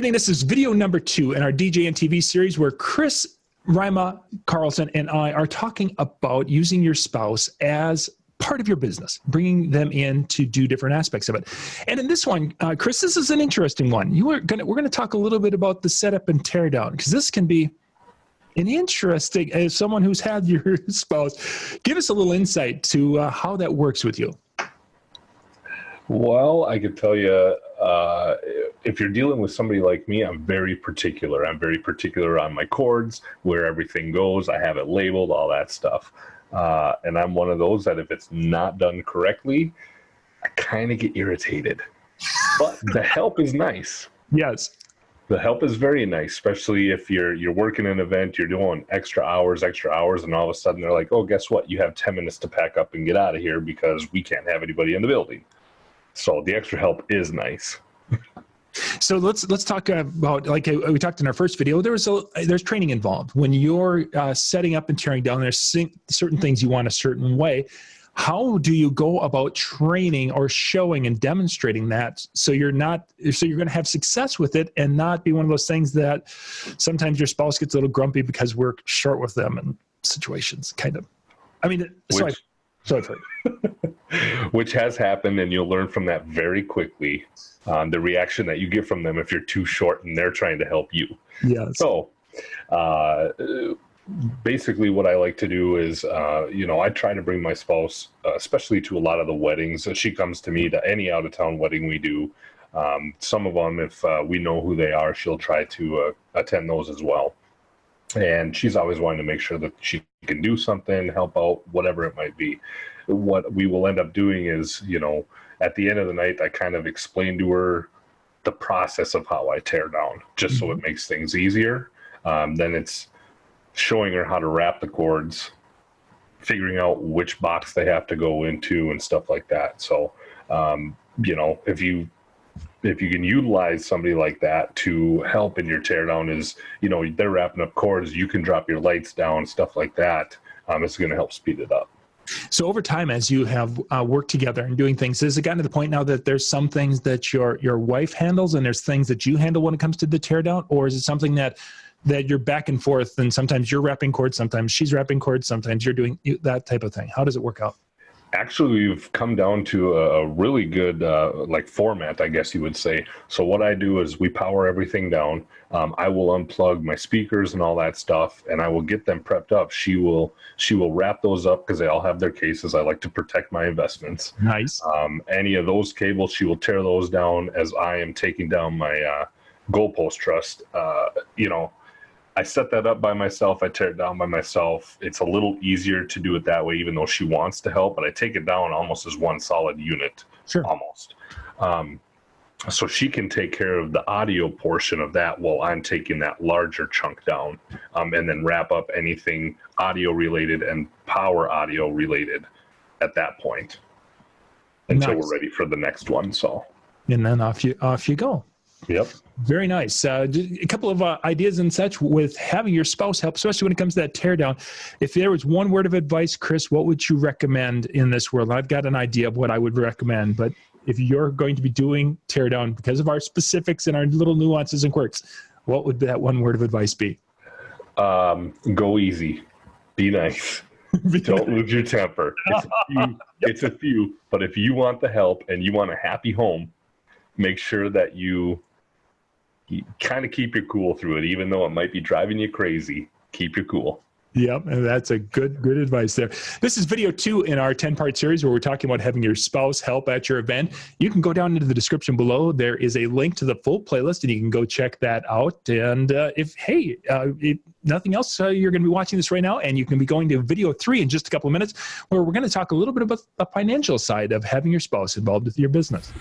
everybody. This is video number 2 in our DJNTV series where Chris, Rima-Carlson, and I are talking about using your spouse as part of your business, bringing them in to do different aspects of it. And in this one, Chris, this is an interesting one. We're going to talk a little bit about the setup and tear down, because this can be an interesting, as someone who's had your spouse, give us a little insight to how that works with you. Well, I could tell you, if you're dealing with somebody like me, I'm very particular. I'm very particular on my cords, where everything goes. I have it labeled, all that stuff. And I'm one of those that if it's not done correctly, I kind of get irritated. But the help is nice. Yes. The help is very nice, especially if you're working an event, you're doing extra hours, and all of a sudden they're like, oh, guess what? You have 10 minutes to pack up and get out of here because we can't have anybody in the building. So the extra help is nice. So let's talk about, like we talked in our first video, there's training involved. When you're setting up and tearing down, there's certain things you want a certain way. How do you go about training or showing and demonstrating that so you're going to have success with it and not be one of those things that sometimes your spouse gets a little grumpy because we're short with them in situations, kind of. I mean, sorry. Which has happened, and you'll learn from that very quickly, the reaction that you get from them if you're too short and they're trying to help you. Yes. So basically what I like to do is, I try to bring my spouse, especially to a lot of the weddings. She comes to me to any out-of-town wedding we do. Some of them, if we know who they are, she'll try to attend those as well. And she's always wanting to make sure that she can do something, help out, whatever it might be. What we will end up doing is, at the end of the night, I kind of explain to her the process of how I tear down, just so it makes things easier. Then it's showing her how to wrap the cords, figuring out which box they have to go into and stuff like that. So, if you can utilize somebody like that to help in your teardown, is, they're wrapping up cords, you can drop your lights down, stuff like that. It's going to help speed it up. So over time, as you have worked together and doing things, has it gotten to the point now that there's some things that your wife handles and there's things that you handle when it comes to the teardown? Or is it something that you're back and forth, and sometimes you're wrapping cords, sometimes she's wrapping cords, sometimes you're doing that type of thing? How does it work out? Actually, we've come down to a really good format, I guess you would say. So what I do is we power everything down. I will unplug my speakers and all that stuff, and I will get them prepped up. She will wrap those up because they all have their cases. I like to protect my investments. Nice. Any of those cables, she will tear those down as I am taking down my goalpost truss. I set that up by myself. I tear it down by myself. It's a little easier to do it that way, even though she wants to help, but I take it down almost as one solid unit. Sure. Almost. So she can take care of the audio portion of that while I'm taking that larger chunk down, and then wrap up anything audio related and power audio related at that point until we're ready for the next one. So, and then off you go. Yep. Very nice. A couple of ideas and such with having your spouse help, especially when it comes to that teardown. If there was one word of advice, Chris, what would you recommend in this world? I've got an idea of what I would recommend, but if you're going to be doing teardown because of our specifics and our little nuances and quirks, what would that one word of advice be? Go easy. Be nice. Don't lose your temper. It's a few, but if you want the help and you want a happy home, make sure that you kind of keep your cool through it, even though it might be driving you crazy. Keep your cool. Yep, and that's a good advice there. This is video 2 in our 10-part series where we're talking about having your spouse help at your event. You can go down into the description below. There is a link to the full playlist, and you can go check that out. And if nothing else, you're going to be watching this right now, and you can be going to video 3 in just a couple of minutes, where we're going to talk a little bit about the financial side of having your spouse involved with your business.